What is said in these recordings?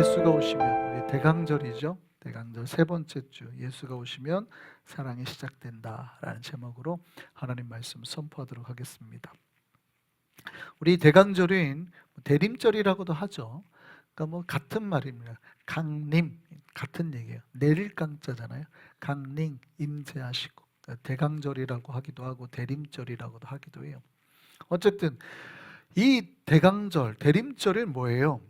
예수가 오시면, 우리 대강절이죠. 대강절 세 번째 주, 예수가 오시면 사랑이 시작된다라는 제목으로 하나님 말씀 선포하도록 하겠습니다. 우리 대강절인 대림절이라고도 하죠. 그러니까 같은 말입니다. 강림, 같은 얘기예요. 내릴 강자잖아요. 강림, 임재하시고, 대강절이라고 하기도 하고 대림절이라고도 하기도 해요. 어쨌든 이 대강절, 대림절은 뭐예요?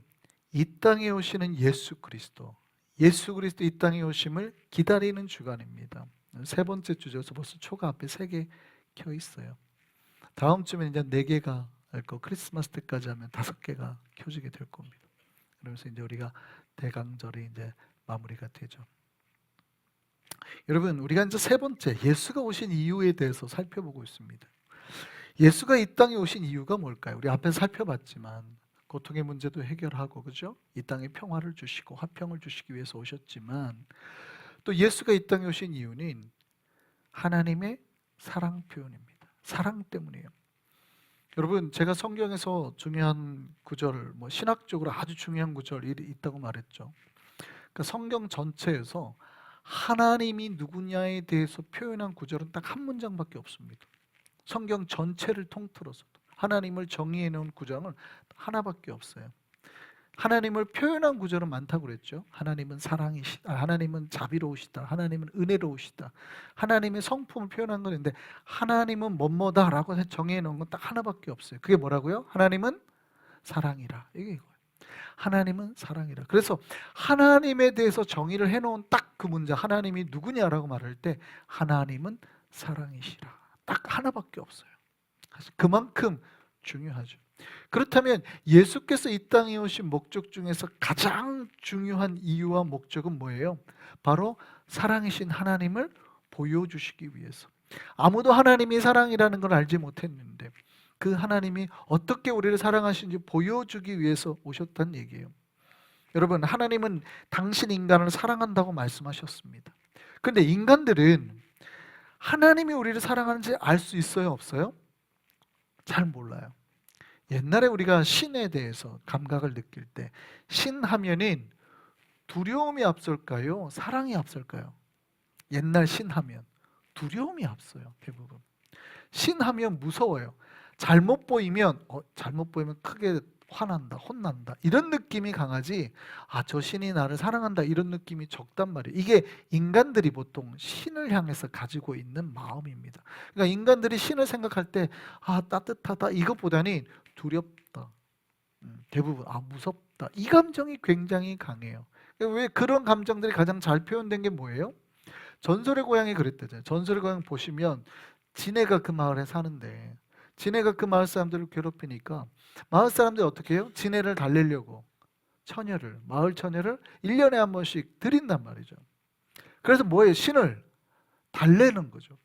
이 땅에 오시는 예수 그리스도 이 땅에 오심을 기다리는 주간입니다. 세 번째 주제에서 벌써 초가 앞에 3개 켜 있어요. 다음 주면 이제 4개가 할 거, 크리스마스 때까지 하면 5개가 켜지게 될 겁니다. 그래서 이제 우리가 대강절이 이제 마무리가 되죠. 여러분, 우리가 이제 세 번째 예수가 오신 이유에 대해서 살펴보고 있습니다. 예수가 이 땅에 오신 이유가 뭘까요? 우리 앞에서 살펴봤지만 고통의 문제도 해결하고, 그죠? 이 땅에 평화를 주시고 화평을 주시기 위해서 오셨지만, 또 예수가 이 땅에 오신 이유는 하나님의 사랑 표현입니다. 사랑 때문이에요. 여러분, 제가 성경에서 중요한 구절, 신학적으로 아주 중요한 구절이 있다고 말했죠. 그러니까 성경 전체에서 하나님이 누구냐에 대해서 표현한 구절은 딱 한 문장밖에 없습니다. 성경 전체를 통틀어서 하나님을 정의해 놓은 구절은 하나밖에 없어요. 하나님을 표현한 구절은 많다고 그랬죠. 하나님은 사랑이시다, 하나님은 자비로우시다, 하나님은 은혜로우시다, 하나님의 성품을 표현한 건 있는데, 하나님은 뭐뭐다라고 정의해 놓은 건 딱 하나밖에 없어요. 그게 뭐라고요? 하나님은 사랑이라. 이게 이거예요. 하나님은 사랑이라. 그래서 하나님에 대해서 정의를 해놓은 딱 그 문장, 하나님이 누구냐라고 말할 때 하나님은 사랑이시라, 딱 하나밖에 없어요. 사실 그만큼 중요하죠. 그렇다면 예수께서 이 땅에 오신 목적 중에서 가장 중요한 이유와 목적은 뭐예요? 바로 사랑이신 하나님을 보여주시기 위해서. 아무도 하나님이 사랑이라는 걸 알지 못했는데 그 하나님이 어떻게 우리를 사랑하시는지 보여주기 위해서 오셨다는 얘기예요. 여러분, 하나님은 당신 인간을 사랑한다고 말씀하셨습니다. 그런데 인간들은 하나님이 우리를 사랑하는지 알 수 있어요, 없어요? 잘 몰라요. 옛날에 우리가 신에 대해서 감각을 느낄 때, 신 하면은 두려움이 앞설까요? 사랑이 앞설까요? 옛날 신 하면 두려움이 앞서요, 대부분. 신 하면 무서워요. 잘못 보이면 크게 화난다, 혼난다, 이런 느낌이 강하지, 저 신이 나를 사랑한다, 이런 느낌이 적단 말이에요. 이게 인간들이 보통 신을 향해서 가지고 있는 마음입니다. 그러니까 인간들이 신을 생각할 때 따뜻하다 이것보다는 두렵다, 대부분 무섭다, 이 감정이 굉장히 강해요. 왜 그런 감정들이 가장 잘 표현된 게 뭐예요? 전설의 고향이 그랬대요. 전설의 고향 보시면 지네가 그 마을에 사는데, 지네가 그 마을 사람들을 괴롭히니까 마을 사람들이 어떻게 해요? 지네를 달래려고 마을 처녀를 1년에 한 번씩 드린단 말이죠. 그래서 뭐예요? 신을 달래는 거죠.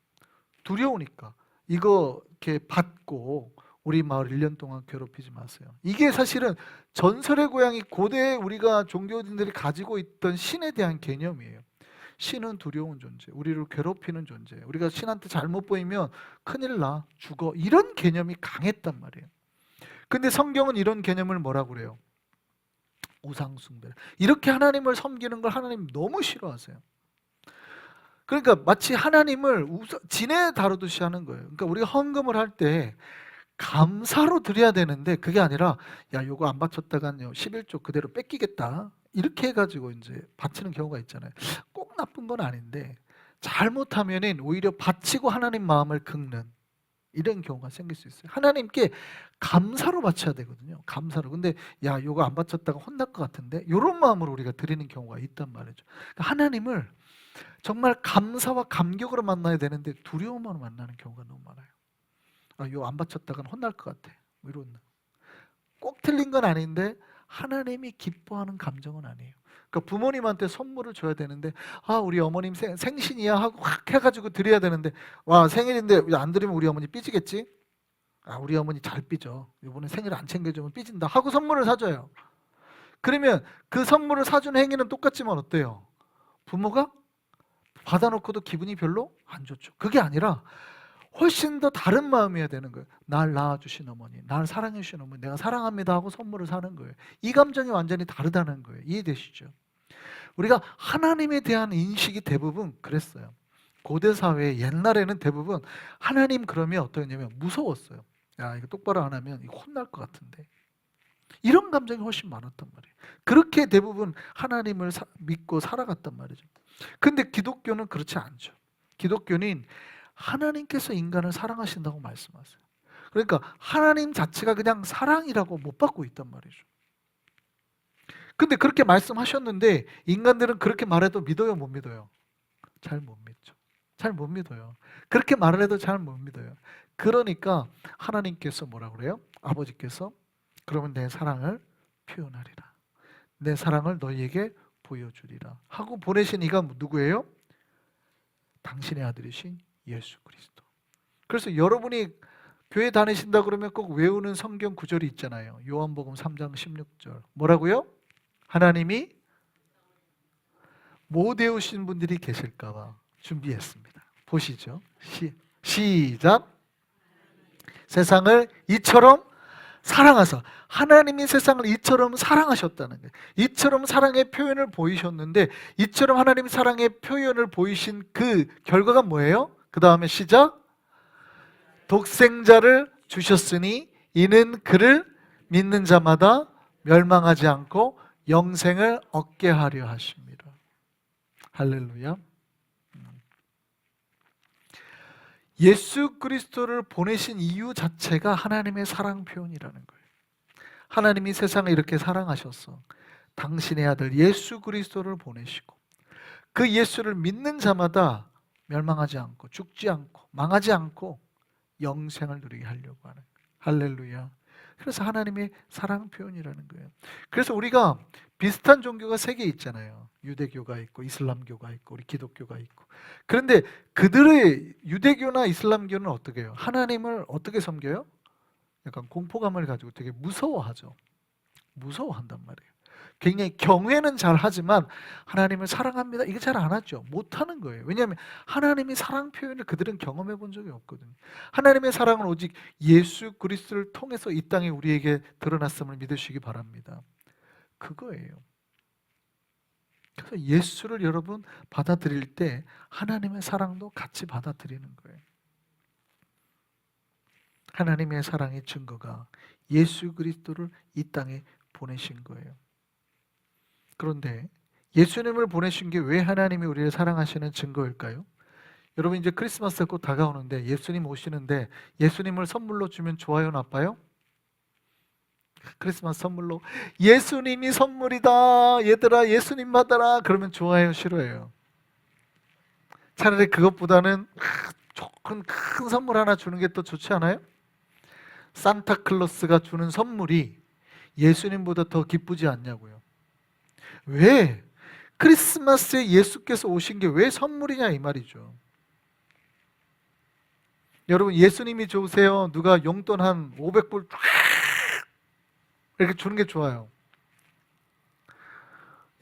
두려우니까 이거 이렇게 받고 우리 마을 1년 동안 괴롭히지 마세요. 이게 사실은 전설의 고향이 고대 우리가 종교인들이 가지고 있던 신에 대한 개념이에요. 신은 두려운 존재, 우리를 괴롭히는 존재, 우리가 신한테 잘못 보이면 큰일 나, 죽어, 이런 개념이 강했단 말이에요. 근데 성경은 이런 개념을 뭐라고 그래요? 우상숭배. 이렇게 하나님을 섬기는 걸 하나님 너무 싫어하세요. 그러니까 마치 하나님을 진에 다루듯이 하는 거예요. 그러니까 우리가 헌금을 할 때 감사로 드려야 되는데, 그게 아니라 요거 안 바쳤다가요 11조 그대로 뺏기겠다, 이렇게 해가지고 이제 바치는 경우가 있잖아요. 꼭 나쁜 건 아닌데 잘못하면은 오히려 바치고 하나님 마음을 긁는 이런 경우가 생길 수 있어요. 하나님께 감사로 바쳐야 되거든요. 감사로. 근데 요거 안 바쳤다가 혼날 것 같은데, 이런 마음으로 우리가 드리는 경우가 있단 말이죠. 그러니까 하나님을 정말 감사와 감격으로 만나야 되는데 두려움으로 만나는 경우가 너무 많아요. 요 안 바쳤다가는 혼날 것 같아, 이런. 꼭 틀린 건 아닌데 하나님이 기뻐하는 감정은 아니에요. 그러니까 부모님한테 선물을 줘야 되는데 우리 어머님 생신이야 하고 확 해가지고 드려야 되는데, 생일인데 안 드리면 우리 어머니 삐지겠지? 우리 어머니 잘 삐져, 이번에 생일 안 챙겨주면 삐진다 하고 선물을 사줘요. 그러면 그 선물을 사주는 행위는 똑같지만 어때요? 부모가 받아놓고도 기분이 별로 안 좋죠. 그게 아니라 훨씬 더 다른 마음이어야 되는 거예요. 날 낳아주신 어머니, 날 사랑해 주신 어머니, 내가 사랑합니다 하고 선물을 사는 거예요. 이 감정이 완전히 다르다는 거예요. 이해되시죠? 우리가 하나님에 대한 인식이 대부분 그랬어요. 고대 사회 옛날에는 대부분 하나님 그러면 어떠냐면 무서웠어요. 야, 이거 똑바로 안 하면 이거 혼날 것 같은데. 이런 감정이 훨씬 많았단 말이에요. 그렇게 대부분 하나님을 믿고 살아갔단 말이죠. 근데 기독교는 그렇지 않죠. 기독교는 하나님께서 인간을 사랑하신다고 말씀하세요. 그러니까 하나님 자체가 그냥 사랑이라고 못 받고 있단 말이죠. 근데 그렇게 말씀하셨는데 인간들은 그렇게 말해도 믿어요, 못 믿어요? 잘 못 믿죠. 잘 못 믿어요. 그렇게 말을 해도 잘 못 믿어요. 그러니까 하나님께서 뭐라 그래요? 아버지께서 그러면 내 사랑을 표현하리라. 내 사랑을 너희에게 보여주리라 하고 보내신 이가 누구예요? 당신의 아들이신 예수 그리스도. 그래서 여러분이 교회 다니신다 그러면 꼭 외우는 성경 구절이 있잖아요. 요한복음 3장 16절. 뭐라고요? 하나님이 못 외우신 분들이 계실까 봐 준비했습니다. 보시죠. 시작. 세상을 이처럼 사랑하사. 하나님이 세상을 이처럼 사랑하셨다는 거예요. 이처럼 사랑의 표현을 보이셨는데 이처럼 하나님 사랑의 표현을 보이신 그 결과가 뭐예요? 그 다음에 시작. 독생자를 주셨으니 이는 그를 믿는 자마다 멸망하지 않고 영생을 얻게 하려 하십니다. 할렐루야. 예수 그리스도를 보내신 이유 자체가 하나님의 사랑 표현이라는 거예요. 하나님이 세상을 이렇게 사랑하셨어. 당신의 아들 예수 그리스도를 보내시고 그 예수를 믿는 자마다 멸망하지 않고 죽지 않고 망하지 않고 영생을 누리게 하려고 하는 거예요. 할렐루야. 그래서 하나님의 사랑 표현이라는 거예요. 그래서 우리가 비슷한 종교가 세 개 있잖아요. 유대교가 있고 이슬람교가 있고 우리 기독교가 있고. 그런데 그들의 유대교나 이슬람교는 어떻게 해요? 하나님을 어떻게 섬겨요? 약간 공포감을 가지고 되게 무서워하죠. 무서워한단 말이에요. 굉장히 경외는 잘 하지만 하나님을 사랑합니다 이게 잘 안 하죠. 못하는 거예요. 왜냐하면 하나님이 사랑 표현을 그들은 경험해 본 적이 없거든요. 하나님의 사랑은 오직 예수 그리스도를 통해서 이 땅에 우리에게 드러났음을 믿으시기 바랍니다. 그거예요. 그래서 예수를 여러분 받아들일 때 하나님의 사랑도 같이 받아들이는 거예요. 하나님의 사랑의 증거가 예수 그리스도를 이 땅에 보내신 거예요. 그런데 예수님을 보내신 게 왜 하나님이 우리를 사랑하시는 증거일까요? 여러분 이제 크리스마스가 곧 다가오는데 예수님 오시는데 예수님을 선물로 주면 좋아요, 나빠요? 크리스마스 선물로 예수님이 선물이다 얘들아 예수님 받아라 그러면 좋아해요, 싫어해요? 차라리 그것보다는 조금 큰 선물 하나 주는 게 더 좋지 않아요? 산타클로스가 주는 선물이 예수님보다 더 기쁘지 않냐고요. 왜? 크리스마스에 예수께서 오신 게 왜 선물이냐 이 말이죠. 여러분 예수님이 좋으세요? 누가 용돈 한 500불 이렇게 주는 게 좋아요?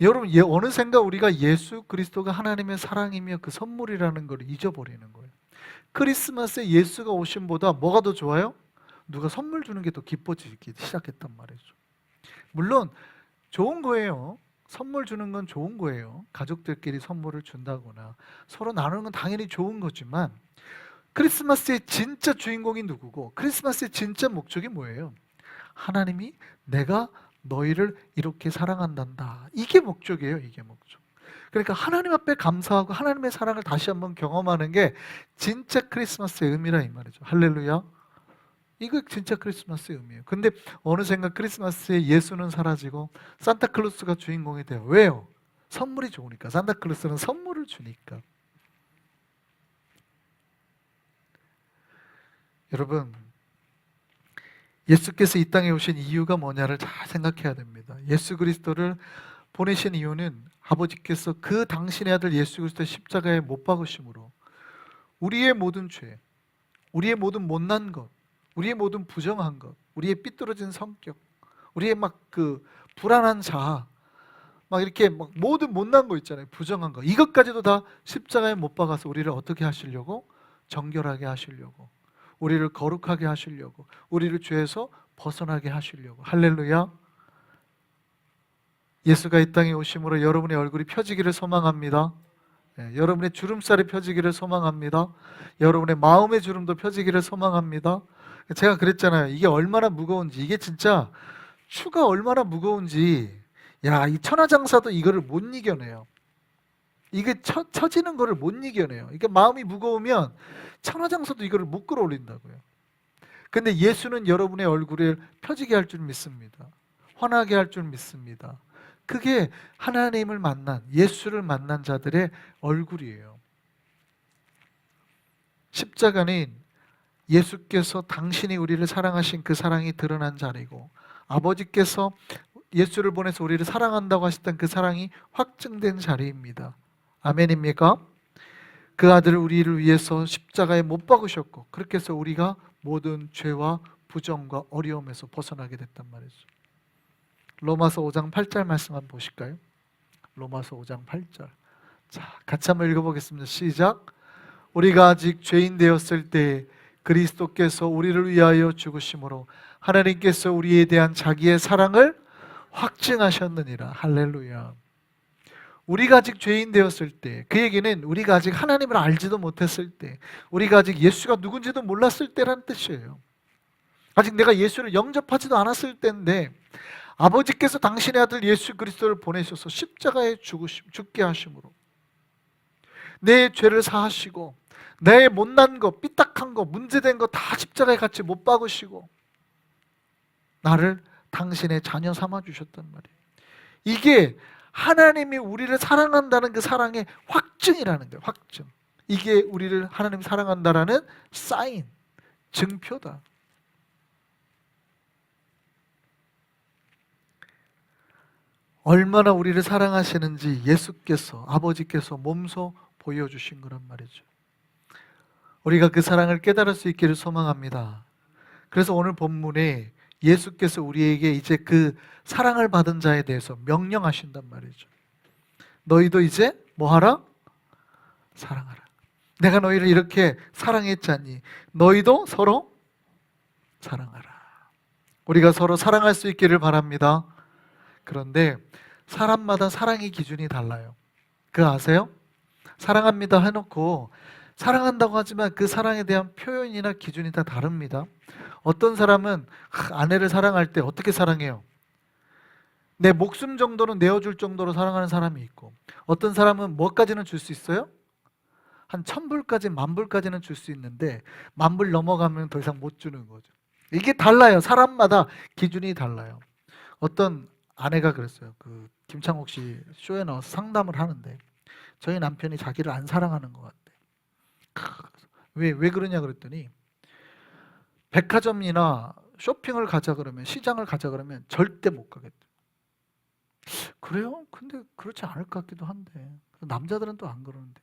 여러분 어느샌가 우리가 예수 그리스도가 하나님의 사랑이며 그 선물이라는 걸 잊어버리는 거예요. 크리스마스에 예수가 오심보다 뭐가 더 좋아요? 누가 선물 주는 게 더 기뻐지기 시작했단 말이죠. 물론 좋은 거예요. 선물 주는 건 좋은 거예요. 가족들끼리 선물을 준다거나 서로 나누는 건 당연히 좋은 거지만 크리스마스의 진짜 주인공이 누구고 크리스마스의 진짜 목적이 뭐예요? 하나님이 내가 너희를 이렇게 사랑한단다. 이게 목적이에요. 이게 목적. 그러니까 하나님 앞에 감사하고 하나님의 사랑을 다시 한번 경험하는 게 진짜 크리스마스의 의미라 이 말이죠. 할렐루야. 이거 진짜 크리스마스의 의미예요. 근데 어느샌가 크리스마스에 예수는 사라지고 산타클로스가 주인공이 돼요. 왜요? 선물이 좋으니까. 산타클로스는 선물을 주니까. 여러분 예수께서 이 땅에 오신 이유가 뭐냐를 잘 생각해야 됩니다. 예수 그리스도를 보내신 이유는 아버지께서 그 당신의 아들 예수 그리스도의 십자가에 못 박으심으로 우리의 모든 죄, 우리의 모든 못난 것, 우리의 모든 부정한 것, 우리의 삐뚤어진 성격, 우리의 막 그 불안한 자아, 막 이렇게 막 모든 못난 거 있잖아요. 부정한 거. 이것까지도 다 십자가에 못 박아서 우리를 어떻게 하시려고? 정결하게 하시려고, 우리를 거룩하게 하시려고, 우리를 죄에서 벗어나게 하시려고. 할렐루야. 예수가 이 땅에 오심으로 여러분의 얼굴이 펴지기를 소망합니다. 여러분의 주름살이 펴지기를 소망합니다. 여러분의 마음의 주름도 펴지기를 소망합니다. 제가 그랬잖아요. 이게 얼마나 무거운지, 이게 진짜 추가 얼마나 무거운지, 야, 이 천하장사도 이거를 못 이겨내요. 이게 처지는 거를 못 이겨내요. 이게 마음이 무거우면 천하장사도 이거를 못 끌어올린다고요. 근데 예수는 여러분의 얼굴을 펴지게 할 줄 믿습니다. 환하게 할 줄 믿습니다. 그게 하나님을 만난, 예수를 만난 자들의 얼굴이에요. 십자가는 예수께서 당신이 우리를 사랑하신 그 사랑이 드러난 자리고, 아버지께서 예수를 보내서 우리를 사랑한다고 하셨던 그 사랑이 확증된 자리입니다. 아멘입니까? 그 아들을 우리를 위해서 십자가에 못 박으셨고, 그렇게 해서 우리가 모든 죄와 부정과 어려움에서 벗어나게 됐단 말이죠. 로마서 5장 8절 말씀 한번 보실까요? 로마서 5장 8절. 자, 같이 한번 읽어보겠습니다. 시작. 우리가 아직 죄인 되었을 때 그리스도께서 우리를 위하여 죽으심으로 하나님께서 우리에 대한 자기의 사랑을 확증하셨느니라. 할렐루야. 우리가 아직 죄인 되었을 때, 그 얘기는 우리가 아직 하나님을 알지도 못했을 때, 우리가 아직 예수가 누군지도 몰랐을 때라는 뜻이에요. 아직 내가 예수를 영접하지도 않았을 때인데 아버지께서 당신의 아들 예수 그리스도를 보내셔서 십자가에 죽게 하심으로 내 죄를 사하시고, 내 못난 거, 삐딱한 거, 문제된 거 다 십자가에 같이 못 박으시고 나를 당신의 자녀 삼아 주셨단 말이에요. 이게 하나님이 우리를 사랑한다는 그 사랑의 확증이라는 거예요. 확증. 이게 우리를 하나님 사랑한다라는 사인, 증표다. 얼마나 우리를 사랑하시는지 예수께서, 아버지께서 몸소 보여주신 거란 말이죠. 우리가 그 사랑을 깨달을 수 있기를 소망합니다. 그래서 오늘 본문에 예수께서 우리에게 이제 그 사랑을 받은 자에 대해서 명령하신단 말이죠. 너희도 이제 뭐하라? 사랑하라. 내가 너희를 이렇게 사랑했잖니 너희도 서로 사랑하라. 우리가 서로 사랑할 수 있기를 바랍니다. 그런데 사람마다 사랑의 기준이 달라요. 그거 아세요? 사랑합니다 해놓고 사랑한다고 하지만 그 사랑에 대한 표현이나 기준이 다 다릅니다. 어떤 사람은 아내를 사랑할 때 어떻게 사랑해요? 내 목숨 정도는 내어줄 정도로 사랑하는 사람이 있고, 어떤 사람은 뭐까지는 줄 수 있어요? 한 1000불까지, 10,000불까지는 줄 수 있는데 10,000불 넘어가면 더 이상 못 주는 거죠. 이게 달라요. 사람마다 기준이 달라요. 어떤 아내가 그랬어요. 그 김창옥 씨 쇼에 나와서 상담을 하는데 저희 남편이 자기를 안 사랑하는 것 같대. 왜 그러냐 그랬더니 백화점이나 쇼핑을 가자 그러면, 시장을 가자 그러면 절대 못 가겠대. 그래요? 근데 그렇지 않을 것 같기도 한데 남자들은 또 안 그러는데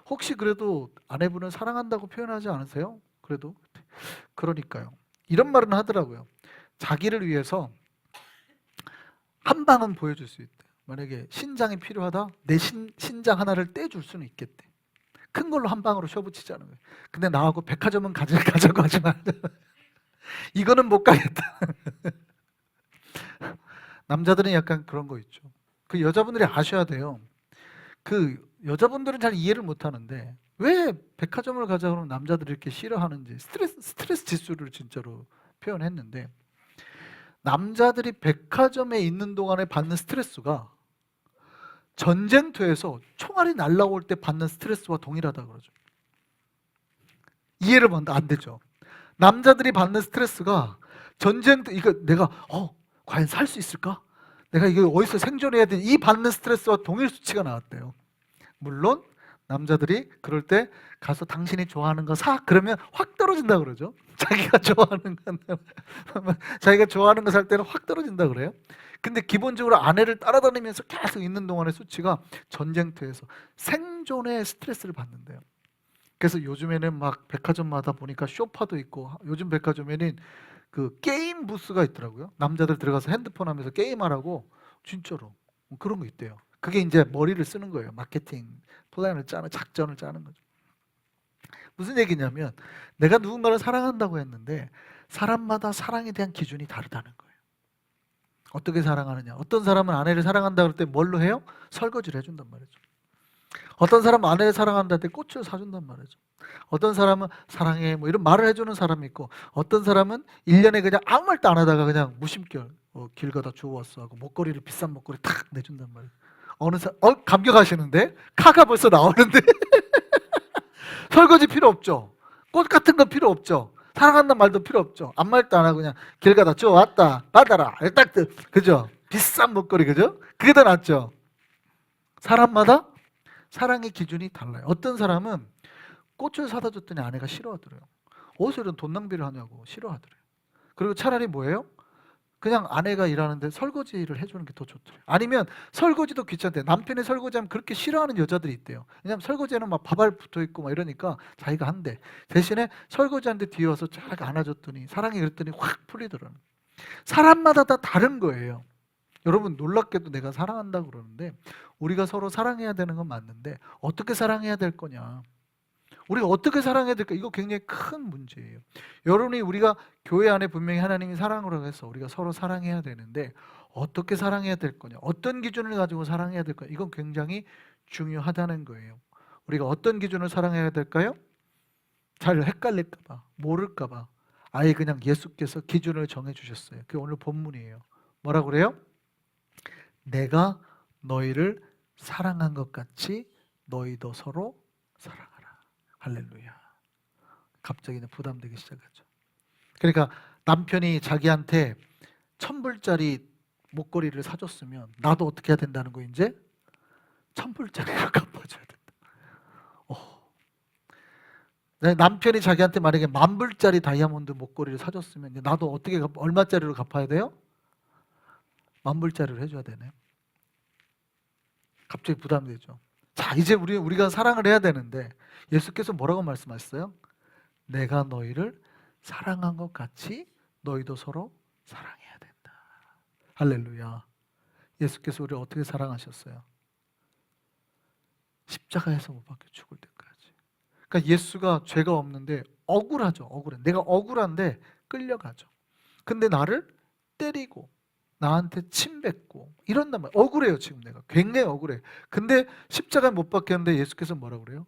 혹시 그래도 아내분을 사랑한다고 표현하지 않으세요? 그래도 그러니까요. 이런 말은 하더라고요. 자기를 위해서 한 방은 보여줄 수 있대. 만약에 신장이 필요하다, 내 신장 하나를 떼줄 수는 있겠대. 큰 걸로 한 방으로 쇼붙이자는 거예요. 근데 나하고 백화점은 가자고 하지 마. 이거는 못 가겠다. 남자들은 약간 그런 거 있죠. 그 여자분들이 아셔야 돼요. 그 여자분들은 잘 이해를 못 하는데 왜 백화점을 가자 그러면 남자들이 이렇게 싫어하는지 스트레스 지수를 진짜로 표현했는데, 남자들이 백화점에 있는 동안에 받는 스트레스가 전쟁터에서 총알이 날라올 때 받는 스트레스와 동일하다 그러죠. 이해를 안 되죠. 남자들이 받는 스트레스가 전쟁터, 이거 내가 과연 살 수 있을까? 내가 이거 어디서 생존해야 되지? 이 받는 스트레스와 동일 수치가 나왔대요. 물론 남자들이 그럴 때 가서 당신이 좋아하는 거 사, 그러면 확 떨어진다 그러죠. 자기가 좋아하는 거 살 때는 확 떨어진다 그래요. 근데 기본적으로 아내를 따라다니면서 계속 있는 동안의 수치가 전쟁터에서 생존의 스트레스를 받는데요. 그래서 요즘에는 막 백화점마다 보니까 쇼파도 있고, 요즘 백화점에는 그 게임 부스가 있더라고요. 남자들 들어가서 핸드폰 하면서 게임하라고, 진짜로 그런 거 있대요. 그게 이제 머리를 쓰는 거예요. 마케팅 플랜을 짜는, 작전을 짜는 거죠. 무슨 얘기냐면 내가 누군가를 사랑한다고 했는데 사람마다 사랑에 대한 기준이 다르다는 거예요. 어떻게 사랑하느냐. 어떤 사람은 아내를 사랑한다 그럴 때 뭘로 해요? 설거지를 해준단 말이죠. 어떤 사람은 아내를 사랑한다 할 때 꽃을 사준단 말이죠. 어떤 사람은 사랑해 뭐 이런 말을 해주는 사람이 있고, 어떤 사람은 1년에 그냥 아무 말도 안 하다가 그냥 무심결 길 가다 주웠어 하고 목걸이를, 비싼 목걸이 탁 내준단 말이에요. 어느 사람 감격하시는데 카가 벌써 나오는데 설거지 필요 없죠. 꽃 같은 건 필요 없죠. 사랑한다는 말도 필요 없죠. 아무 말도 안 하고 그냥 길 가다 주워왔다 받아라 딱 그죠? 비싼 목걸이 그죠? 그게 더 낫죠. 사람마다 사랑의 기준이 달라요. 어떤 사람은 꽃을 사다 줬더니 아내가 싫어하더래요. 어디서 이런 돈 낭비를 하냐고 싫어하더래요. 그리고 차라리 뭐예요? 그냥 아내가 일하는데 설거지를 해주는 게 더 좋더래요. 아니면 설거지도 귀찮대. 남편이 설거지하면 그렇게 싫어하는 여자들이 있대요. 왜냐면 설거지에는 막 밥알 붙어있고 막 이러니까 자기가 한대. 대신에 설거지하는데 뒤에 와서 쫙 안아줬더니 사랑이 그랬더니 확 풀리더라고요. 사람마다 다 다른 거예요. 여러분 놀랍게도 내가 사랑한다고 그러는데 우리가 서로 사랑해야 되는 건 맞는데 어떻게 사랑해야 될 거냐, 우리가 어떻게 사랑해야 될까, 이거 굉장히 큰 문제예요. 여러분이 우리가 교회 안에 분명히 하나님이 사랑으로 해서 우리가 서로 사랑해야 되는데 어떻게 사랑해야 될 거냐, 어떤 기준을 가지고 사랑해야 될 거냐, 이건 굉장히 중요하다는 거예요. 우리가 어떤 기준을 사랑해야 될까요? 잘 헷갈릴까 봐, 모를까 봐 아예 그냥 예수께서 기준을 정해 주셨어요. 그게 오늘 본문이에요. 뭐라고 그래요? 내가 너희를 사랑한 것 같이 너희도 서로 사랑하라. 할렐루야. 갑자기 부담되기 시작하죠. 그러니까 남편이 자기한테 1,000불짜리 목걸이를 사줬으면 나도 어떻게 해야 된다는 거, 이제 1,000불짜리를 갚아줘야 된다. 남편이 자기한테 만약에 10,000불짜리 다이아몬드 목걸이를 사줬으면 이제 나도 어떻게 얼마짜리로 갚아야 돼요? 10,000불짜리로 해줘야 되네. 갑자기 부담되죠. 자, 이제 우리가 사랑을 해야 되는데 예수께서 뭐라고 말씀하셨어요? 내가 너희를 사랑한 것 같이 너희도 서로 사랑해야 된다. 할렐루야. 예수께서 우리를 어떻게 사랑하셨어요? 십자가에서 못 박혀 죽을 때까지. 그러니까 예수가 죄가 없는데 억울하죠. 억울해. 내가 억울한데 끌려가죠. 근데 나를 때리고 나한테 침 뱉고 이런단 말이에요. 억울해요. 지금 내가 굉장히 억울해. 근데 십자가에 못 박혔는데 예수께서 뭐라고 그래요?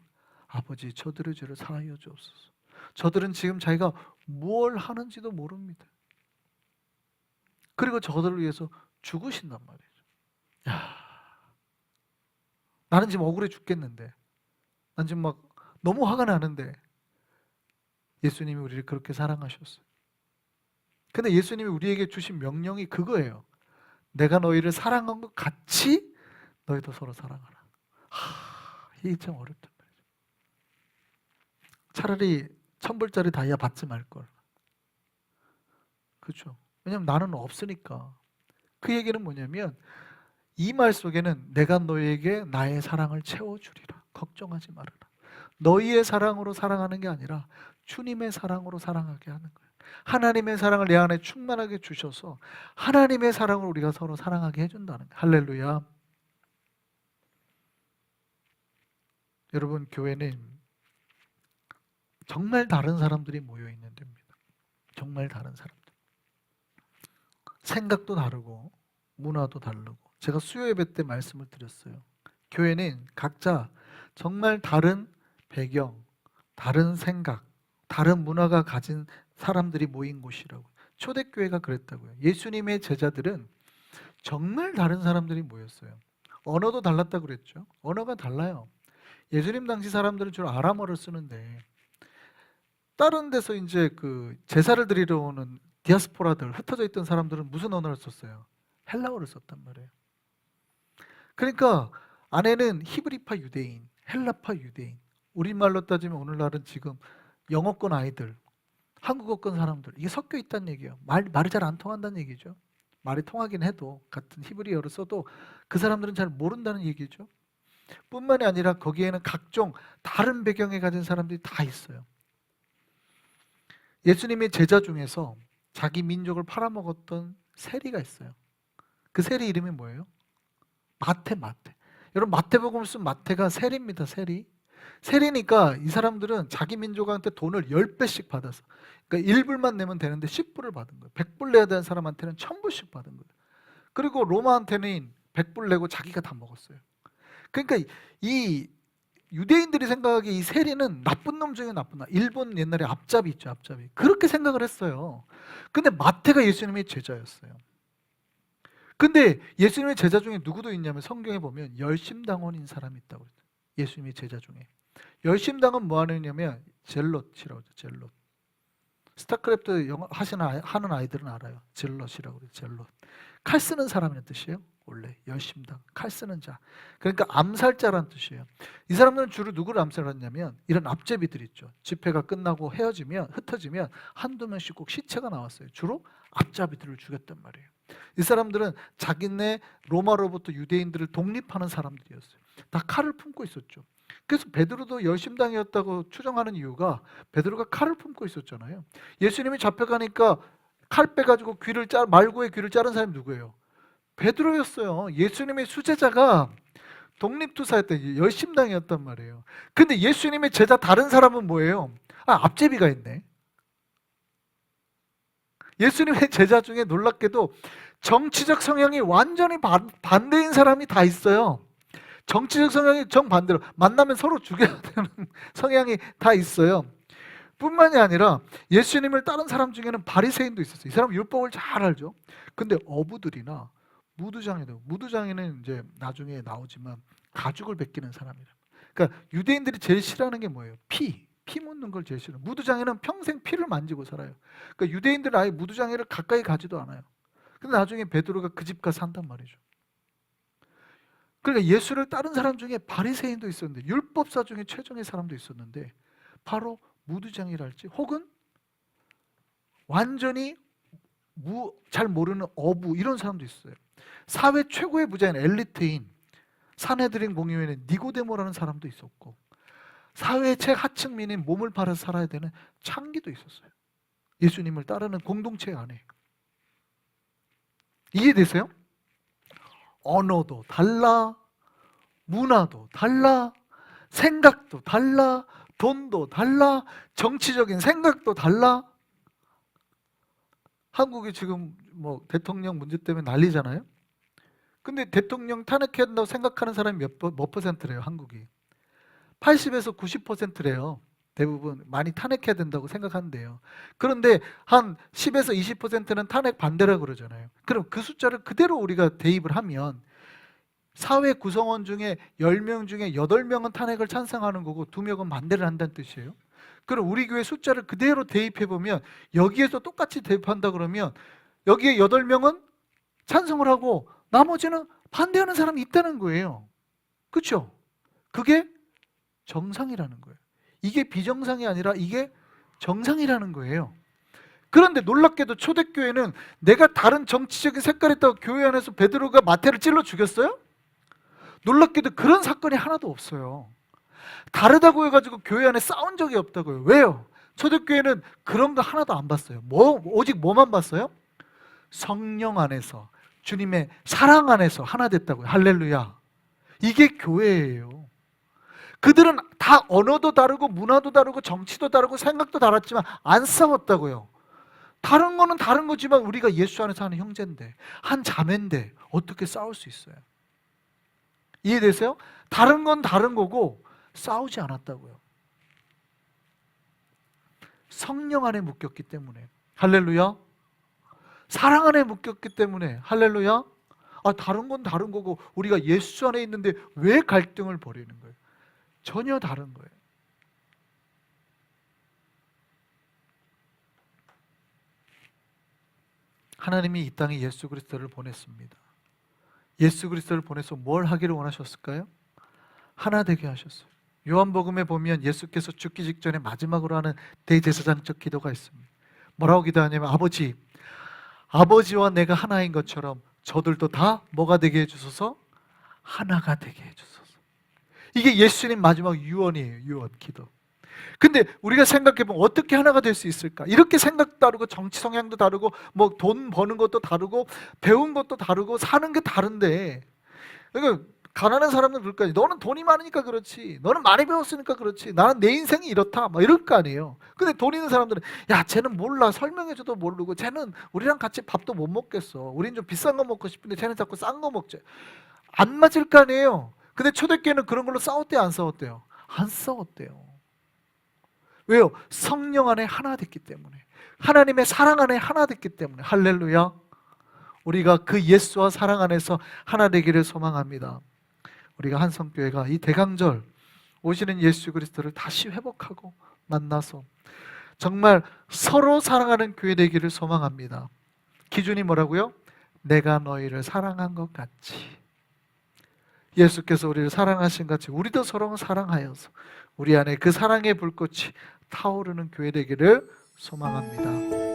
아버지, 저들의 죄를 사하여 주옵소서. 저들은 지금 자기가 무엇을 하는지도 모릅니다. 그리고 저들을 위해서 죽으신단 말이죠. 야, 나는 지금 억울해 죽겠는데, 난 지금 막 너무 화가 나는데 예수님이 우리를 그렇게 사랑하셨어요. 근데 예수님이 우리에게 주신 명령이 그거예요. 내가 너희를 사랑한 것 같이 너희도 서로 사랑하라. 이게 참 어렵단 말이죠. 차라리 1,000불짜리 다이아 받지 말걸. 그렇죠? 왜냐면 나는 없으니까. 그 얘기는 뭐냐면 이 말 속에는 내가 너희에게 나의 사랑을 채워주리라. 걱정하지 말아라. 너희의 사랑으로 사랑하는 게 아니라 주님의 사랑으로 사랑하게 하는 거예요. 하나님의 사랑을 내 안에 충만하게 주셔서 하나님의 사랑으로 우리가 서로 사랑하게 해준다는 거예요. 할렐루야. 여러분, 교회는 정말 다른 사람들이 모여있는 데입니다. 정말 다른 사람들. 생각도 다르고 문화도 다르고. 제가 수요 예배 때 말씀을 드렸어요. 교회는 각자 정말 다른 배경, 다른 생각, 다른 문화가 가진 사람들이 모인 곳이라고. 초대교회가 그랬다고요. 예수님의 제자들은 정말 다른 사람들이 모였어요. 언어도 달랐다고 그랬죠. 언어가 달라요. 예수님 당시 사람들은 주로 아람어를 쓰는데 다른 데서 이제 그 제사를 드리러 오는 디아스포라들, 흩어져 있던 사람들은 무슨 언어를 썼어요? 헬라어를 썼단 말이에요. 그러니까 안에는 히브리파 유대인, 헬라파 유대인, 우리말로 따지면 오늘날은 지금 영어권 아이들, 한국어권 사람들, 이게 섞여 있다는 얘기예요. 말이 잘 안 통한다는 얘기죠. 말이 통하긴 해도 같은 히브리어를 써도 그 사람들은 잘 모른다는 얘기죠. 뿐만이 아니라 거기에는 각종 다른 배경에 가진 사람들이 다 있어요. 예수님의 제자 중에서 자기 민족을 팔아먹었던 세리가 있어요. 그 세리 이름이 뭐예요? 마태. 여러분, 마태복음을 쓴 마태가 세리입니다. 세리. 세리니까 이 사람들은 자기 민족한테 돈을 10배씩 받았어. 그러니까 1불만 내면 되는데 10불을 받은 거예요. 100불 내야 되는 사람한테는 1000불씩 받은 거예요. 그리고 로마한테는 100불 내고 자기가 다 먹었어요. 그러니까 이 유대인들이 생각하기에 이 세리는 나쁜 놈 중에 나쁜 놈. 일본 옛날에 앞잡이 있죠, 앞잡이. 그렇게 생각을 했어요. 근데 마태가 예수님의 제자였어요. 근데 예수님의 제자 중에 누구도 있냐면 성경에 보면 열심당원인 사람이 있다고 그랬어요. 예수님의 제자 중에. 열심당은 뭐 하느냐면 젤롯이라고 하죠. 젤롯. 스타크래프트 하는 아이들은 알아요. 젤롯이라고 그래요. 젤롯. 칼 쓰는 사람이라는 뜻이에요. 원래 열심당, 칼 쓰는 자. 그러니까 암살자라는 뜻이에요. 이 사람들은 주로 누구를 암살했냐면 이런 앞제비들 있죠. 집회가 끝나고 흩어지면 한두 명씩 꼭 시체가 나왔어요. 주로 앞잡이들을 죽였단 말이에요. 이 사람들은 자기네 로마로부터 유대인들을 독립하는 사람들이었어요. 다 칼을 품고 있었죠. 그래서 베드로도 열심당이었다고 추정하는 이유가 베드로가 칼을 품고 있었잖아요. 예수님이 잡혀가니까 칼 빼가지고 말고의 귀를 자른 사람이 누구예요? 베드로였어요. 예수님의 수제자가 독립투사였던 열심당이었단 말이에요. 근데 예수님의 제자 다른 사람은 뭐예요? 앞제비가 있네. 예수님의 제자 중에 놀랍게도 정치적 성향이 완전히 반대인 사람이 다 있어요. 정치적 성향이 정반대로 만나면 서로 죽여야 되는 성향이 다 있어요. 뿐만이 아니라 예수님을 따른 사람 중에는 바리새인도 있었어요. 이 사람 율법을 잘 알죠. 근데 어부들이나 무두장이는 이제 나중에 나오지만 가죽을 베끼는 사람이라. 그러니까 유대인들이 제일 싫어하는 게 뭐예요? 피 묻는 걸 제일 싫어요. 무두장이는 평생 피를 만지고 살아요. 그러니까 유대인들은 아예 무두장이를 가까이 가지도 않아요. 근데 나중에 베드로가 그 집 가서 산단 말이죠. 그러니까 예수를 따른 사람 중에 바리새인도 있었는데 율법사 중에 최종의 사람도 있었는데 바로 무두장이랄지 혹은 완전히 잘 모르는 어부 이런 사람도 있어요. 사회 최고의 부자인 엘리트인 산헤드린 공의회는 니고데모라는 사람도 있었고 사회의 최하층민인 몸을 팔아서 살아야 되는 창기도 있었어요. 예수님을 따르는 공동체 안에. 이해되세요? 언어도 달라, 문화도 달라, 생각도 달라, 돈도 달라, 정치적인 생각도 달라. 한국이 지금 뭐 대통령 문제 때문에 난리잖아요. 근데 대통령 탄핵해야 된다고 생각하는 사람이 몇 퍼센트래요, 한국이? 80에서 90%래요. 대부분 많이 탄핵해야 된다고 생각하는데요. 그런데 한 10에서 20%는 탄핵 반대라고 그러잖아요. 그럼 그 숫자를 그대로 우리가 대입을 하면 사회 구성원 중에 10명 중에 8명은 탄핵을 찬성하는 거고 2명은 반대를 한다는 뜻이에요. 그럼 우리 교회 숫자를 그대로 대입해보면 여기에서 똑같이 대입한다 그러면 여기에 8명은 찬성을 하고 나머지는 반대하는 사람이 있다는 거예요. 그렇죠? 그게 정상이라는 거예요. 이게 비정상이 아니라 이게 정상이라는 거예요. 그런데 놀랍게도 초대교회는 내가 다른 정치적인 색깔이 있다고 교회 안에서 베드로가 마태를 찔러 죽였어요? 놀랍게도 그런 사건이 하나도 없어요. 다르다고 해가지고 교회 안에 싸운 적이 없다고요. 왜요? 초대교회는 그런 거 하나도 안 봤어요. 오직 뭐만 봤어요? 성령 안에서 주님의 사랑 안에서 하나 됐다고요. 할렐루야. 이게 교회예요. 그들은 다 언어도 다르고 문화도 다르고 정치도 다르고 생각도 달랐지만 안 싸웠다고요. 다른 거는 다른 거지만 우리가 예수 안에서 하는 형제인데 한 자매인데 어떻게 싸울 수 있어요? 이해되세요? 다른 건 다른 거고 싸우지 않았다고요. 성령 안에 묶였기 때문에. 할렐루야. 사랑 안에 묶였기 때문에. 할렐루야. 다른 건 다른 거고 우리가 예수 안에 있는데 왜 갈등을 벌이는 거예요? 전혀 다른 거예요. 하나님이 이 땅에 예수 그리스도를 보냈습니다. 예수 그리스도를 보내서 뭘 하기를 원하셨을까요? 하나 되게 하셨어요. 요한복음에 보면 예수께서 죽기 직전에 마지막으로 하는 대제사장적 기도가 있습니다. 뭐라고 기도하냐면 아버지와 내가 하나인 것처럼 저들도 다 뭐가 되게 해주소서? 하나가 되게 해주소서. 이게 예수님 마지막 유언이에요. 유언 기도. 근데 우리가 생각해보면 어떻게 하나가 될 수 있을까? 이렇게 생각도 다르고 정치 성향도 다르고 뭐 돈 버는 것도 다르고 배운 것도 다르고 사는 게 다른데 그러니까 가난한 사람들은 그럴 거 아니에요. 너는 돈이 많으니까 그렇지. 너는 많이 배웠으니까 그렇지. 나는 내 인생이 이렇다. 막 이럴 거 아니에요. 근데 돈 있는 사람들은 야, 쟤는 몰라. 설명해줘도 모르고 쟤는 우리랑 같이 밥도 못 먹겠어. 우린 좀 비싼 거 먹고 싶은데 쟤는 자꾸 싼 거 먹지. 안 맞을 거 아니에요. 근데 초대교회는 그런 걸로 싸웠대요, 안 싸웠대요? 안 싸웠대요. 왜요? 성령 안에 하나 됐기 때문에. 하나님의 사랑 안에 하나 됐기 때문에. 할렐루야. 우리가 그 예수와 사랑 안에서 하나 되기를 소망합니다. 우리가 한성교회가 이 대강절 오시는 예수 그리스도를 다시 회복하고 만나서 정말 서로 사랑하는 교회 되기를 소망합니다. 기준이 뭐라고요? 내가 너희를 사랑한 것 같이. 예수께서 우리를 사랑하신 같이 우리도 서로 사랑하여서 우리 안에 그 사랑의 불꽃이 타오르는 교회 되기를 소망합니다.